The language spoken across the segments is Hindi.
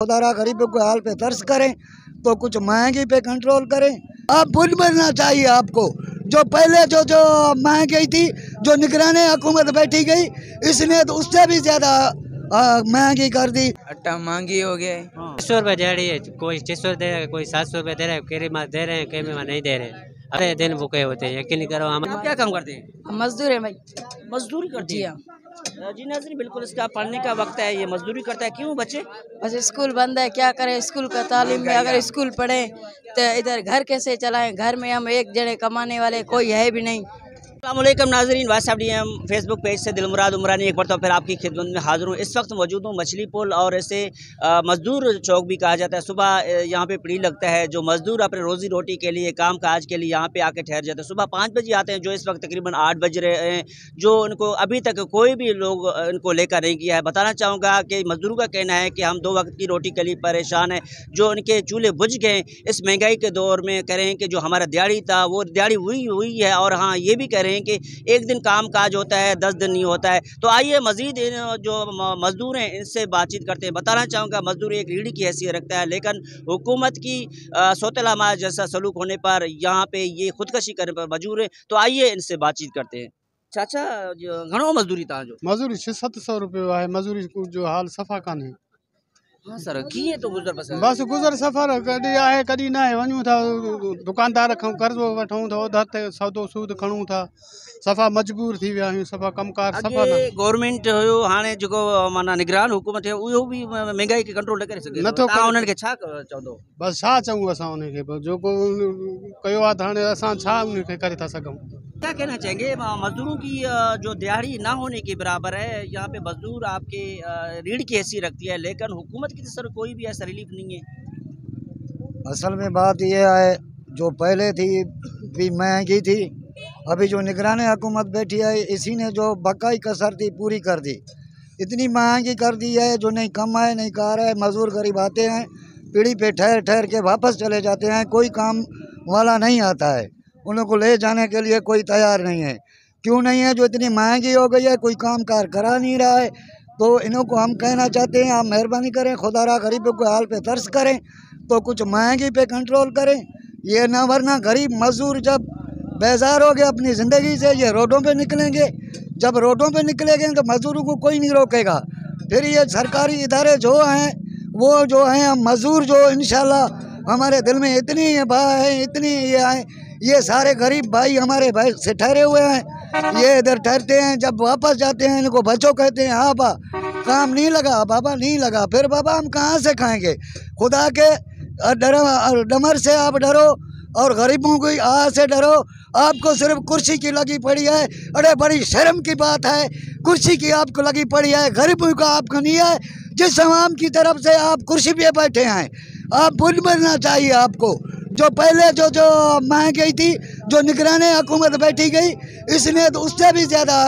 खुदारा गरीबों के हाल पे तरस करें, तो कुछ महंगी पे कंट्रोल करें। अब बुन बनना चाहिए आपको। जो पहले जो महंगी थी, जो निगरानी हुकूमत बैठी गई, इसने तो उससे भी ज्यादा महंगी कर दी। आटा महंगी हो गया है। 600 रुपये दिहाड़ी है, कोई 600 दे रहा है, कोई 700 रुपये दे रहा है, केरी माँ दे रहे हैं, केरी माँ नहीं दे रहे। अरे दिन भूखे होते हैं, यकीन करो। हम क्या काम करते हैं? मजदूर है भाई। मजदूरी करते जी हैं। हाँ। जी नाज़रीन, बिल्कुल इसका पढ़ने का वक्त है, ये मजदूरी करता है। क्यों बच्चे? बस स्कूल बंद है, क्या करें। स्कूल का तालीम में अगर स्कूल पढ़े तो इधर घर कैसे चलाएं। घर में हम एक जने कमाने वाले कोई है भी नहीं। अस्सलामुअलैकुम नाज़रीन, वाट्सएप डीएम फेसबुक पेज से दिलमुराद उमरानी एक बार तो फिर आपकी खिदमत में हाजिर हूँ। इस वक्त मौजूद हूँ मछली पुल, और इसे मज़दूर चौक भी कहा जाता है। सुबह यहाँ पे पड़ी लगता है, जो मज़दूर अपने रोज़ी रोटी के लिए, काम काज के लिए यहाँ पे आके ठहर जाते हैं। सुबह 5 बजे आते हैं, जो इस वक्त तकरीबन 8 बज रहे हैं, जो उनको अभी तक कोई भी लोग इनको लेकर नहीं गया है। बताना चाहूँगा कि मज़दूरों का कहना है कि हम 2 वक्त की रोटी के लिए परेशान हैं, जो उनके चूल्हे बुझ गए इस महंगाई के दौर में। कह रहे हैं कि जो हमारा दिहाड़ी था वो दिहाड़ी हुई है, और हाँ ये भी कह रहे हैं कि एक दिन काम काज होता है, 10 दिन नहीं होता है। तो आइए मजीद जो मजदूर हैं इनसे बातचीत करते हैं। बताना चाहूँगा मजदूर एक रीढ़ी की हैसियत रखता है, लेकिन हुकूमत की सोतेला जैसा सलूक होने पर यहाँ पे ये खुदकशी करने पर मजबूर है। तो आइए इनसे बातचीत करते हैं। चाचा, घणो मजदूरी था? जो मजदूरी 600-700 रुपये आहे। मजदूरी जो हाल सफ़ा कान्हे। हाँ सर, कीअं तो गुज़र बसर? बस गुज़र सफ़र कॾहिं आहे कॾहिं न आहे। वञूं था दुकानदार खां कर्ज़ वठूं था, उधार ते सौदो सूद खणूं था। सफ़ा मजबूर थी विया आहियूं। सफ़ा कमकार सफ़ा न गवर्नमेंट हुयो, हाणे जेको माना निगरान हुकूमत है, उहो भी महंगाई के कंट्रोल न करे सघे नथो करे। तव्हां उन्हनि खे छा चवंदो? बस छा चऊं असां उनखे, जेको कयो आहे त हाणे असां छा उनखे करे था सघूं। क्या कहना चाहेंगे? मजदूरों की जो दिहाड़ी ना होने के बराबर है। यहाँ पे मजदूर आपके रीढ़ की हैसियत रखती है, लेकिन हुकूमत की तरफ कोई भी ऐसा रिलीफ नहीं है। असल में बात यह है, जो पहले थी भी महंगी थी, अभी जो निगरानी हुकूमत बैठी है, इसी ने जो बकाई कसर थी पूरी कर दी। इतनी महंगी कर दी है, जो नहीं कमाए नहीं खा रहे। मजदूर गरीब आते हैं, पीढ़ी पे ठहर ठहर के वापस चले जाते हैं। कोई काम वाला नहीं आता है, उन लोगों को ले जाने के लिए कोई तैयार नहीं है। क्यों नहीं है? जो इतनी महंगी हो गई है, कोई काम कार करा नहीं रहा है। तो इन्हों को हम कहना चाहते हैं, आप मेहरबानी करें, खुदारा गरीबों के हाल पे तरस करें, तो कुछ महंगी पे कंट्रोल करें। ये ना, वरना गरीब मजदूर जब बेजार हो गए अपनी ज़िंदगी से, ये रोडों पे निकलेंगे। जब रोडों पे निकलेंगे तो मजदूरों को कोई नहीं रोकेगा। फिर ये सरकारी इदारे जो हैं, वो जो हैं मजदूर, जो इंशाल्लाह हमारे दिल में इतनी भाई है, इतनी ये आए, ये सारे गरीब भाई हमारे भाई से ठहरे हुए हैं। ये इधर ठहरते हैं, जब वापस जाते हैं इनको बच्चों कहते हैं, हाँ बा काम नहीं लगा बाबा, नहीं लगा। फिर बाबा हम कहाँ से खाएंगे? खुदा के डमर से आप डरो, और गरीबों की आह से डरो। आपको सिर्फ कुर्सी की लगी पड़ी है। अरे बड़ी शर्म की बात है, कुर्सी की आपको लगी पड़ी है, गरीबों का आपको नहीं है। जिस आवाम की तरफ से आप कुर्सी पे बैठे हैं, आप बुन बनना चाहिए आपको। जो पहले जो महंगी थी, जो निगरानी हुकूमत बैठी गई, इसने तो उससे भी ज़्यादा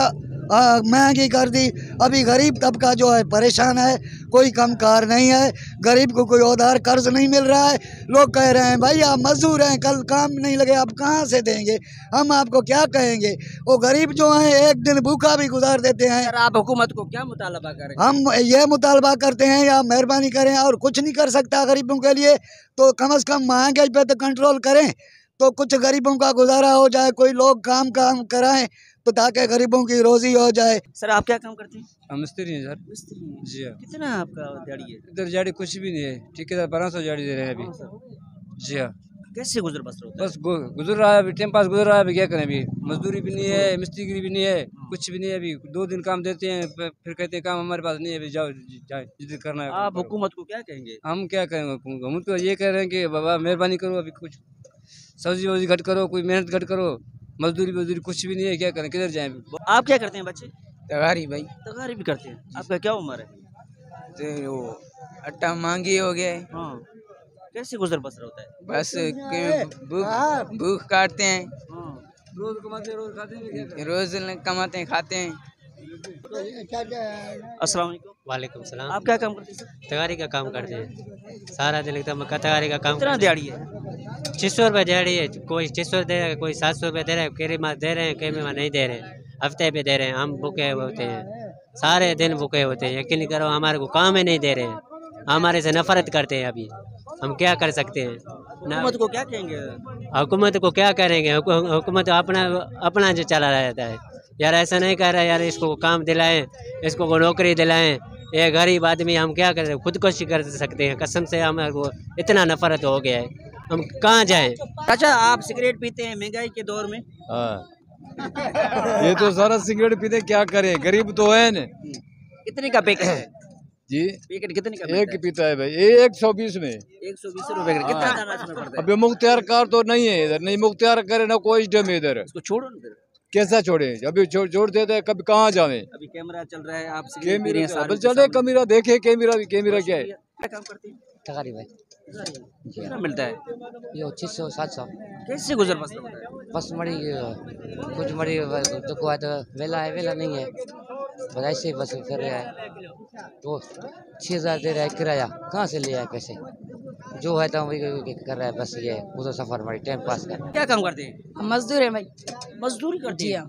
महंगी कर दी। अभी गरीब तबका जो है परेशान है, कोई कम कार नहीं है। गरीब को कोई उधार कर्ज नहीं मिल रहा है। लोग कह रहे हैं भाई आप मजदूर हैं, कल काम नहीं लगे आप कहाँ से देंगे, हम आपको क्या कहेंगे। वो गरीब जो हैं एक दिन भूखा भी गुजार देते हैं। सर, आप हुकूमत को क्या मुतालबा करें? हम ये मुतालबा करते हैं, या मेहरबानी करें, और कुछ नहीं कर सकता गरीबों के लिए, तो कम से कम महंगाई पे तो कंट्रोल करें, तो कुछ गरीबों का गुजारा हो जाए। कोई लोग काम कराएं, तो ताकि गरीबों की रोजी हो जाए। सर, आप क्या काम करते हैं? हम मिस्त्री हैं सर। मिस्त्री हैं। जी हाँ। कितना आपका दिहाड़ी है? इधर दिहाड़ी कुछ भी नहीं है, ठेकेदार 1200 दिहाड़ी दे रहे हैं अभी। जी हाँ। कैसे गुजर बसर होता है? बस गुजर रहा है अभी, टाइम पास गुजर रहा है अभी। क्या करें? अभी मजदूरी भी नहीं है, मिस्त्री भी नहीं है, कुछ भी नहीं है। अभी 2 दिन काम देते हैं, फिर कहते हैं काम हमारे पास नहीं है, अभी जाओ जिद करना है। आप हुकूमत को क्या कहेंगे? हम क्या करेंगे? हम तो ये कह रहे हैं कि बाबा मेहरबानी करो, अभी कुछ सब्जी वब्जी घट करो, कोई मेहनत घट करो। मजदूरी कुछ भी नहीं है, क्या करें? किधर जाएं? आप क्या करते हैं बच्चे? तगारी भाई। तगारी भी करते हैं? आपका क्या उम्र है? तो वो आटा महंगी हो गया है। हाँ, कैसे गुजर बसर होता है? बस भूख काटते हैं। हाँ। रोज कमाते रोज खाते हैं, रोज कमाते हैं खाते हैं। अस्सलाम वालेकुम। वालेकुम सलाम। आप क्या काम करते हैं सर? तगारी का काम करते हैं, सारा दिन एकदम तगारी का काम। कितना दिहाड़ी है? 600 रुपये दिहाड़ी है, कोई 600 दे रहा है, कोई 700 रुपये दे रहा है, केरी माँ दे रहे हैं, केरी माँ नहीं दे रहे। हफ्ते पे दे रहे हैं, हम भूखे होते हैं, सारे दिन भूखे होते हैं। यकीन करो हमारे को काम ही नहीं दे रहे हैं। हमारे से नफरत करते हैं। अभी हम क्या कर सकते हैं? हुकूमत को क्या कहेंगे? हुकूमत को क्या करेंगे? हुकूमत अपना अपना जो चला रहता है यार, ऐसा नहीं कर रहा यार, इसको काम दिलाएं, इसको को नौकरी दिलाएं। ये गरीब आदमी हम क्या करें? खुदकुशी कर सकते हैं। कसम से हमारे को इतना नफरत हो गया है, हम कहाँ जाएं? अच्छा, आप सिगरेट पीते हैं महंगाई के दौर में? हाँ ये तो सारा सिगरेट पीते, क्या करें, गरीब तो है न। कितने का पैकेट है जी पैकेट? कितने का एक पीता है भाई, 120 में 120 रुपए का। कितना दाना इसमें पड़ता है? अभी मुख्तियार कार तो नहीं है इधर, नहीं मुख्तियार करे ना कोई डम इधर। इसको छोड़ो ना फिर। कैसा छोड़े? अभी छोड़ देते हैं, कभी कहाँ जावे? अभी कैमरा चल रहा है, आप सिगरेट पी रहे हैं सारे कैमरा के चले, सामने। कैमरा देखे, कैमरा क्या है? क्या काम करते हैं? तकारी भाई कितना मिलता है? यो 600-700 कैसे गुजर बसता होता है? बस मरी कुछ मरी दुख हुआ तो वेला है, वेला नहीं है, बस ऐसे ही बस कर रहा है। तो 6,000 दे रहा है किराया, कहाँ से ले आए पैसे? जो है तो वही कर रहा है, बस ये उधर सफर मरी टाइम पास कर। क्या काम करते हैं? मजदूर है भाई। मजदूरी करते हैं?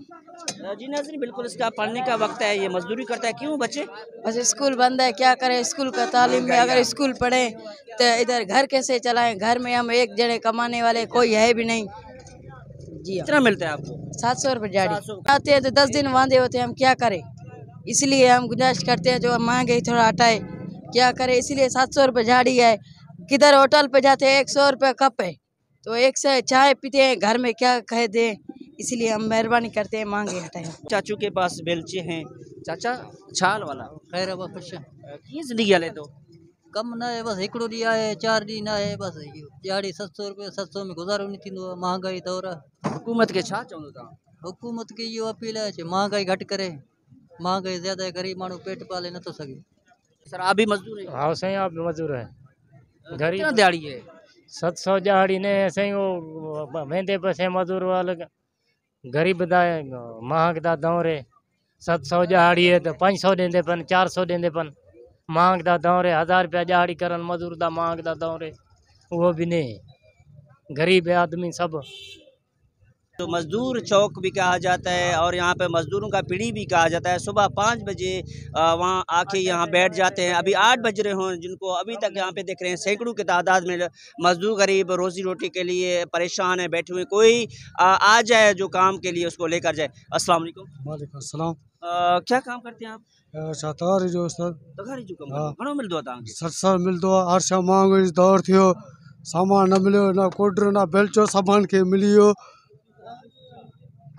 जी नाज़रीन, बिल्कुल इसका पढ़ने का वक्त है, ये मजदूरी करता है। क्यों बच्चे? बस स्कूल बंद है, क्या करें? स्कूल का तालीम में अगर स्कूल पढ़े तो इधर घर कैसे चलाएं? घर में हम एक जने कमाने वाले कोई है भी नहीं। जी हाँ। कितना मिलता है आपको? 700 रुपये दिहाड़ी। 700। आते हैं तो 10 दिन वांदे होते हैं, हम क्या करें? इसलिए हम गुजारिश करते हैं जो महंगाई थोड़ा हटाए, क्या करें? इसीलिए 700 रुपये दिहाड़ी है। किधर होटल पे जाते हैं 100 रुपये कप है, तो एक से चाय पीते हैं, घर में क्या कह दें, इसलिए हम मेहरबानी करते हैं महंगाई हटाएं। चाचू के पास बेलचे हैं। चाचा छाल वाला खैर अब खुश कीअं ज़िंदगी हले तो? कम न आहे, बसि हिकिड़ो ॾींहुं आहे, 4 ॾींहं न आहे, बसि दिहाड़ी 700 रुपये, 700 में गुज़ारो न थींदो आहे। महांगाई दौर आहे। हुकूमत खे छा चवंदो तव्हां? हुकूमत खे इहो अपील आहे कि महांगाई घटि करे, महांगाई ज़्यादा आहे, गरीब माण्हू पेट पाले नथो सघे। सर आप भी मजदूर हैं? हाँ सही, आप मजदूर है। कितना दिहाड़ी है? 700 दिहाड़ी ने सही, वो वेंदे पैसे मजदूर वाले गरीब दा महंग दा दौरे 700 दिहाड़ी है तो 500 देंदे पन, 400 देंदे पन। महंग दा दौरे 1000 रुपया दिहाड़ी करन मजदूर दा महंग दा दौरे, वो भी नहीं, गरीब है आदमी सब। तो मजदूर चौक भी कहा जाता है और यहाँ पे मजदूरों का पीढ़ी भी कहा जाता है। सुबह 5 बजे वहाँ आके यहाँ बैठ जाते हैं। अभी 8 बज रहे हों, जिनको अभी तक यहाँ पे देख रहे हैं सैकड़ों की तादाद में मजदूर गरीब रोजी रोटी के लिए परेशान है, बैठे हुए। कोई आ जाए जो काम के लिए उसको लेकर जाए। अस्सलाम वालेकुम। वालेकुम अस्सलाम। क्या काम करते हैं आप? तगारी जो सर तगारी जो कम घणो मिलंदो आहे तव्हांखे? 700 मिलंदो आहे। हर शइ महांगाई दौर थियो, सामान न मिलियो, न कुॾ न बेलचो सामान खे मिली वियो,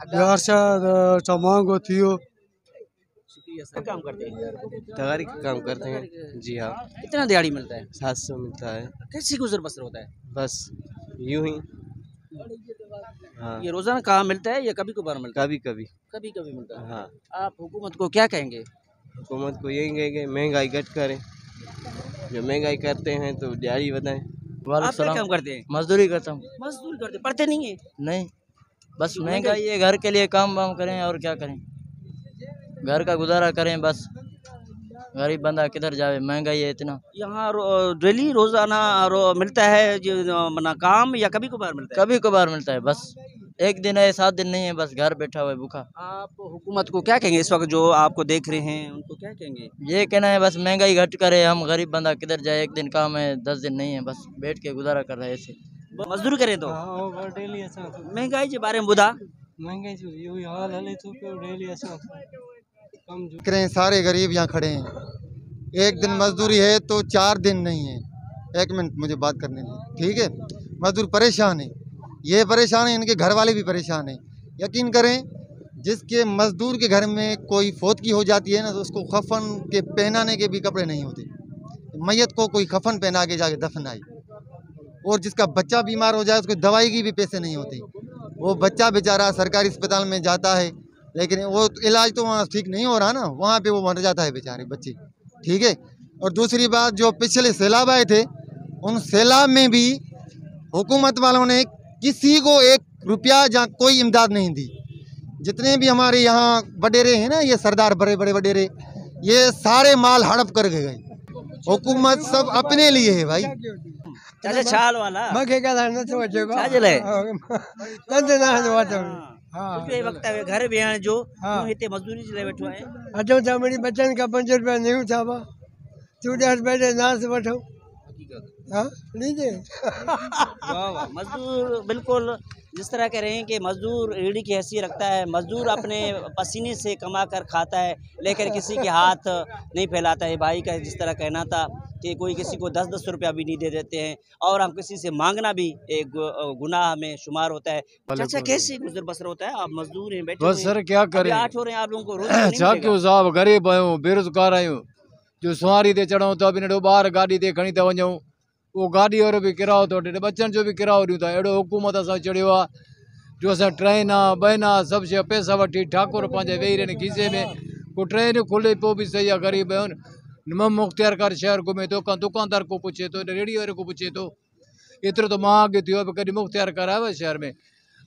हर शइ महांगो थी वियो। क्या काम करते हैं? तगारी का काम करते हैं। जी हाँ। कितना दिहाड़ी मिलता है? 700 मिलता है। कैसी गुजर बसर होता है? बस यूं ही। हाँ। ये रोजाना कहाँ मिलता है या कभी कभार मिलता है? कभी कभी कभी कभी मिलता है। हाँ। आप हुकूमत को क्या कहेंगे? हुकूमत को यही कहेंगे महंगाई घट करें, जो महंगाई करते हैं तो दिहाड़ी बताएं। आप क्या काम करते हैं? मजदूरी करता हूँ। मजदूरी करते, पढ़ते नहीं है? नहीं, बस महंगाई है, घर के लिए काम वाम करें और क्या करें, घर का गुजारा करें बस। गरीब बंदा किधर जावे, महंगाई है इतना। यहाँ डेली रोजाना मिलता है जो मना काम या कभी कभार मिलता है? कभी कभार मिलता है, बस एक दिन है, 7 दिन नहीं है, बस घर बैठा हुआ है भूखा। आप हुकूमत को क्या कहेंगे इस वक्त जो आपको देख रहे हैं, उनको क्या कहेंगे? ये कहना है बस महंगाई घट करे, हम गरीब बंदा किधर जाए, एक दिन काम है, 10 दिन नहीं है, बस बैठ के गुजारा कर रहे हैं ऐसे। मजदूरी करें तो महंगाई के बारे में बुधा करें, सारे गरीब यहाँ खड़े हैं। एक दिन मजदूरी है तो 4 दिन नहीं है। एक मिनट मुझे बात करने दें, ठीक है? मजदूर परेशान है, ये परेशान है, इनके घर वाले भी परेशान हैं। यकीन करें, जिसके मजदूर के घर में कोई फौतगी हो जाती है ना, तो उसको कफन के पहनाने के भी कपड़े नहीं होते। मैयत को कोई कफन पहना के जाके दफनाए, और जिसका बच्चा बीमार हो जाए उसको दवाई की भी पैसे नहीं होते। वो बच्चा बेचारा सरकारी अस्पताल में जाता है, लेकिन वो इलाज तो वहाँ ठीक नहीं हो रहा ना, वहाँ पे वो मर जाता है बेचारे बच्चे, ठीक है? और दूसरी बात, जो पिछले सैलाब आए थे, उन सैलाब में भी हुकूमत वालों ने किसी को 1 रुपया जहाँ कोई इमदाद नहीं दी। जितने भी हमारे यहाँ वडेरे हैं ना, ये सरदार बड़े बड़े वडेरे, ये सारे माल हड़प कर गए। हुकूमत सब अपने लिए है भाई। चाचा छाल वाला मगे का न तो बचेगा छाजले तंद ना होता। हां कुछ वक्त है घर बेहण जो हिते मजदूरी जे लाइ वेठो आहे। अचो त मणी बचन का 5 रुपया नहीं था बा स्टूडेंट बैठे ना से बैठो हाँ लीजिए वाह वाह। मजदूर बिल्कुल जिस तरह कह रहे हैं कि मजदूर रीढ़ी की हैसियत रखता है, मजदूर अपने पसीने से कमा कर खाता है, लेकर किसी के हाथ नहीं फैलाता है। भाई का जिस तरह कहना था कि कोई किसी को 10-10 रुपया भी नहीं दे देते हैं, और हम किसी से मांगना भी एक गुनाह में शुमार होता है। चाचा कैसे गुजर बसर होता है? आप मजदूर हैं, बैठे बस सर क्या करें, 8 हो रहे हैं आप लोगों को रोज नहीं छा मिलेगा। क्यों साहब, गरीब आहियूं, बेरोजगार आहियूं, जो सुवारी ते चढ़ूं था बिन ॿार गाॾी ते खणी था वञूं, उहो गाॾी वारो बि किरायो थो ॾिए, बचनि जो बि किरायो ॾियूं था। अहिड़ो हुकूमत असां चढ़ियो आहे जो असां ट्रेन आहे बहन आहे सभु शइ पैसा वठी ठाकुर पंहिंजे वेही रहनि खीसे में, को ट्रेन खुले पोइ बि सही आहे, ग़रीब आहियूं। मुख़्तियार कर शहर घुमे थो, दुकानदार को पुछे थो, रेड़ी वारे को पुछे थो, एतिरो त मां अॻु थियो आहे, कॾहिं मुख़्तियार कर आयो आहे शहर में।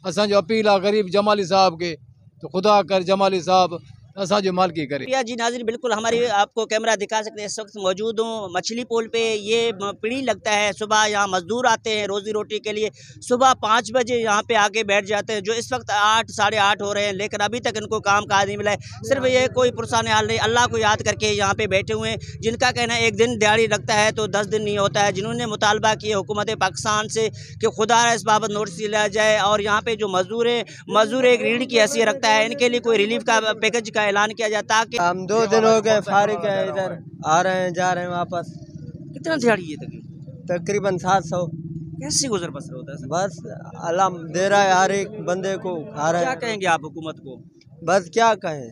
असांजो अपील आहे गरीब जमाली साहब के, तो खुदा कर जमाली साहब असांजो मालकी करे। प्रिया जी नाज़रीन बिल्कुल हमारी आपको कैमरा दिखा सकते हैं, इस वक्त मौजूद हूँ मछली पुल पे। ये पीढ़ी लगता है, सुबह यहाँ मजदूर आते हैं रोज़ी रोटी के लिए, सुबह 5 बजे यहाँ पे आके बैठ जाते हैं, जो इस वक्त 8 साढ़े 8 हो रहे हैं, लेकिन अभी तक इनको काम काज नहीं मिला है। सिर्फ ये कोई पुरसान हाल नहीं, अल्लाह को याद करके यहाँ पे बैठे हुए हैं, जिनका कहना है एक दिन दिहाड़ी लगता है तो 10 दिन नहीं होता है, जिन्होंने मुतालबा किया हुकूमत पाकिस्तान से कि खुदा इस बाबत नोटिस लिया जाए, और यहाँ पे जो मजदूर है, मजदूर एक रीढ़ की हैसियत रखता है, इनके लिए कोई रिलीफ का पैकेज का ऐलान किया जाए ताकि। हम 2 दिन हो गए फारिग है, इधर आ रहे हैं जा रहे हैं वापस। कितना दिहाड़ी है तकरीबन 700। कैसे गुजर बसर होता है? बस अल्लाह दे रहा है हर एक बंदे को, खा रहा क्या है। कहेंगे आप हुकूमत को? बस क्या कहें,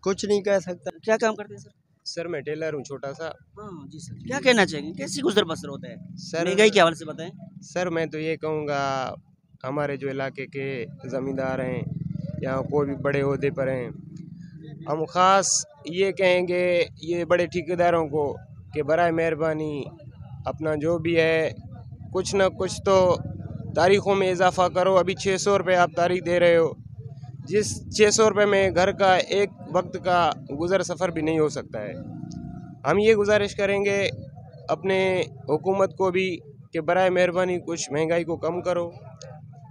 कुछ नहीं कह सकता। क्या काम करते हैं सर? सर मैं टेलर हूँ छोटा सा। हाँ जी सर, क्या कहना चाहेंगे, कैसे गुजर बसर होता है सर महंगाई के हवाले से बताएं। सर मैं तो ये कहूँगा, हमारे जो इलाके के ज़मींदार हैं या कोई भी बड़े ओहदे पर हैं, हम ख़ास ये कहेंगे ये बड़े ठेकेदारों को कि बराए मेहरबानी अपना जो भी है कुछ ना कुछ तो तारीख़ों में इजाफ़ा करो। अभी 600 रुपये आप तारीख दे रहे हो, जिस 600 रुपये में घर का एक वक्त का गुज़र सफ़र भी नहीं हो सकता है। हम ये गुजारिश करेंगे अपने हुकूमत को भी कि बराए मेहरबानी कुछ महंगाई को कम करो,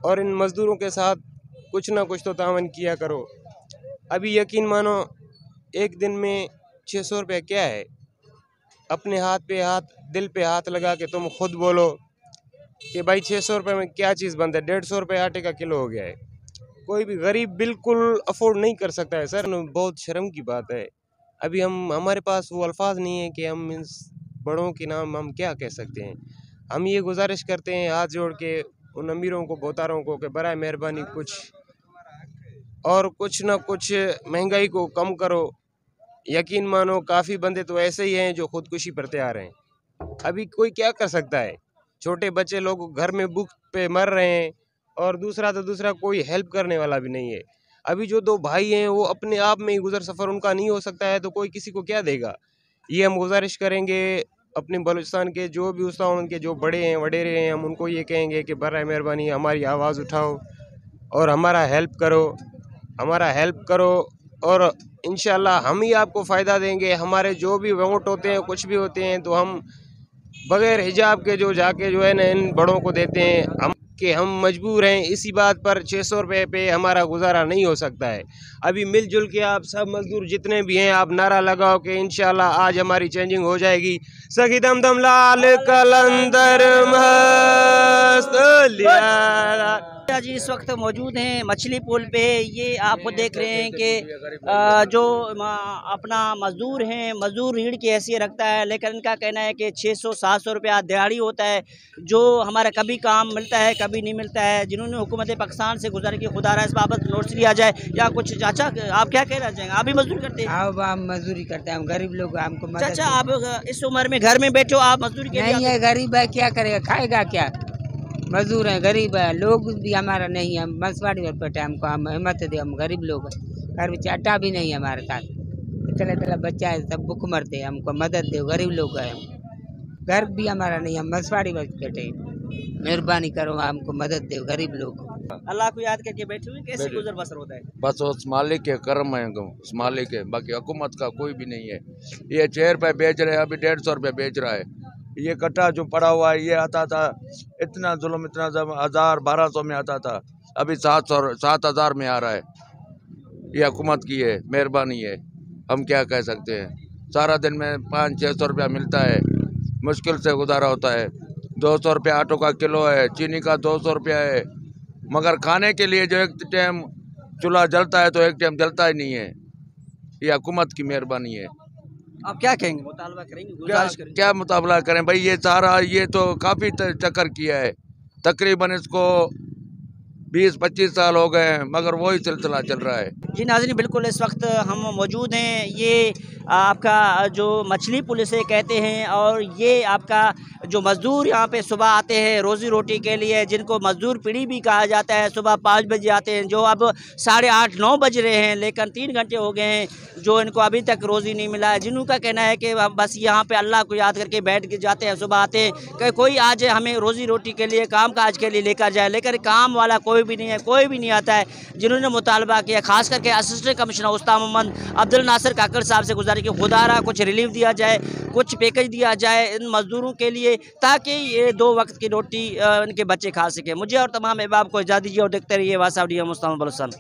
और इन मज़दूरों के साथ कुछ ना कुछ तो तावन किया करो। अभी यकीन मानो एक दिन में 600 रुपये क्या है, अपने हाथ पे हाथ दिल पे हाथ लगा के तुम खुद बोलो कि भाई 600 रुपये में क्या चीज़ बनता है। 150 रुपये आटे का किलो हो गया है, कोई भी गरीब बिल्कुल अफोर्ड नहीं कर सकता है। सर बहुत शर्म की बात है, अभी हमारे पास वो अल्फाज नहीं है कि हम इन बड़ों के नाम हम क्या कह सकते हैं। हम ये गुजारिश करते हैं हाथ जोड़ के उन अमीरों को बोतारों को कि बराए मेहरबानी कुछ ना कुछ महंगाई को कम करो। यकीन मानो काफ़ी बंदे तो ऐसे ही हैं जो ख़ुदकुशी पर तैयार हैं। अभी कोई क्या कर सकता है, छोटे बच्चे लोग घर में भूख पे मर रहे हैं, और दूसरा कोई हेल्प करने वाला भी नहीं है। अभी जो 2 भाई हैं वो अपने आप में ही गुजर सफ़र उनका नहीं हो सकता है, तो कोई किसी को क्या देगा। ये हम गुजारिश करेंगे अपने बलूचिस्तान के जो भी उस्ताद उनके जो बड़े हैं वडेरे हैं, हम उनको ये कहेंगे कि बराए मेहरबानी हमारी आवाज़ उठाओ और हमारा हेल्प करो, और इंशाल्लाह हम ही आपको फ़ायदा देंगे। हमारे जो भी वोट होते हैं कुछ भी होते हैं तो हम बग़ैर हिजाब के जो जाके जो है ना इन बड़ों को देते हैं। हम मजबूर हैं इसी बात पर, 600 रुपये पे हमारा गुजारा नहीं हो सकता है। अभी मिलजुल के आप सब मजदूर जितने भी हैं आप नारा लगाओ कि इंशाल्लाह आज हमारी चेंजिंग हो जाएगी। सखी दम दम लाल कलंदर मस्त लिया जी इस वक्त मौजूद हैं मछली पुल पे। ये आप देख रहे हैं कि जो अपना मजदूर हैं, मजदूर रीढ़ की हैसियत रखता है, लेकिन इनका कहना है कि 600-700 रुपया दिहाड़ी होता है, जो हमारा कभी काम मिलता है कभी नहीं मिलता है। जिन्होंने हुकूमत पाकिस्तान से गुजारिश की खुदा इस बाबत नोटिस लिया जाए या कुछ। चाचा आप क्या कहना चाहेंगे, आप भी मजदूरी करते हैं? हम मजदूरी करते हैं, हम गरीब लोग, हमको चाचा आप इस उम्र में घर में बैठे हो, आप मजदूरी नहीं है, गरीब है क्या करेगा, खाएगा क्या, मजदूर है, गरीब है। लोग भी हमारा नहीं है, हम बंसवाड़ी पर बैठे, हमको हम हिम्मत दे, हम गरीब लोग हैं, घर में आटा भी नहीं है हमारे साथ, इतना बच्चा है, सब भूख मरते, हमको मदद दो, गरीब लोग हैं, घर भी हमारा नहीं, हम बंसवाड़ी पर बैठे, मेहरबानी करो हमको मदद दो, गरीब लोग। अल्लाह को याद करके बैठे हुए, कैसे गुजर बसर होता है? बस उस मालिक के कर्म है, उस मालिक के, बाकी हुकूमत का कोई भी नहीं है। ये 6 रुपये बेच रहे हैं, अभी 150 रुपये बेच रहा है। ये कट्टा जो पड़ा हुआ है ये आता था इतना जुल्म, इतना 1000-1200 में आता था, अभी 7,000 में आ रहा है। ये हुकूमत की है, मेहरबानी है, हम क्या कह सकते हैं। सारा दिन में 500-600 रुपया मिलता है, मुश्किल से गुजारा होता है। 200 रुपया आटो का किलो है, चीनी का 200 रुपया है, मगर खाने के लिए जो एक टाइम चूल्हा जलता है तो एक टाइम जलता ही नहीं है। ये हुकूमत की मेहरबानी है। आप क्या कहेंगे, मुतालबा करेंगे, गुजारिश करेंगे? क्या मुताबला करें भाई, ये सारा ये तो काफ़ी चक्कर किया है, तकरीबन इसको 20-25 साल हो गए हैं, मगर वही सिलसिला चल रहा है। जी नाज़रीन, बिल्कुल इस वक्त हम मौजूद हैं, ये आपका जो मछली पुल से कहते हैं, और ये आपका जो मज़दूर यहाँ पे सुबह आते हैं रोज़ी रोटी के लिए, जिनको मज़दूर पीढ़ी भी कहा जाता है, सुबह 5 बजे आते हैं, जो अब 8:30-9 बज रहे हैं, लेकिन 3 घंटे हो गए हैं जो इनको अभी तक रोज़ी नहीं मिला है। जिन्हों का कहना है कि बस यहाँ पे अल्लाह को याद करके बैठ के जाते हैं, सुबह आते हैं कि कोई आज हमें रोज़ी रोटी के लिए, काम काज के लिए लेकर जाए, लेकिन काम वाला कोई भी नहीं है, कोई भी नहीं आता है। जिन्होंने मुतालबा किया, खास करके असिस्टेंट कमिश्नर उस्ताद मोहम्मद अब्दुल नासिर काकड़ साहब से गुजारिश कि खुदारा कुछ रिलीफ दिया जाए, कुछ पैकेज दिया जाए इन मज़दूरों के लिए, ताकि ये 2 वक्त की रोटी इनके बच्चे खा सकें। मुझे और तमाम अहबाब को इजाज़त दीजिए और देखते रहिए वासावडिया मुस्तफ़ा बलसन।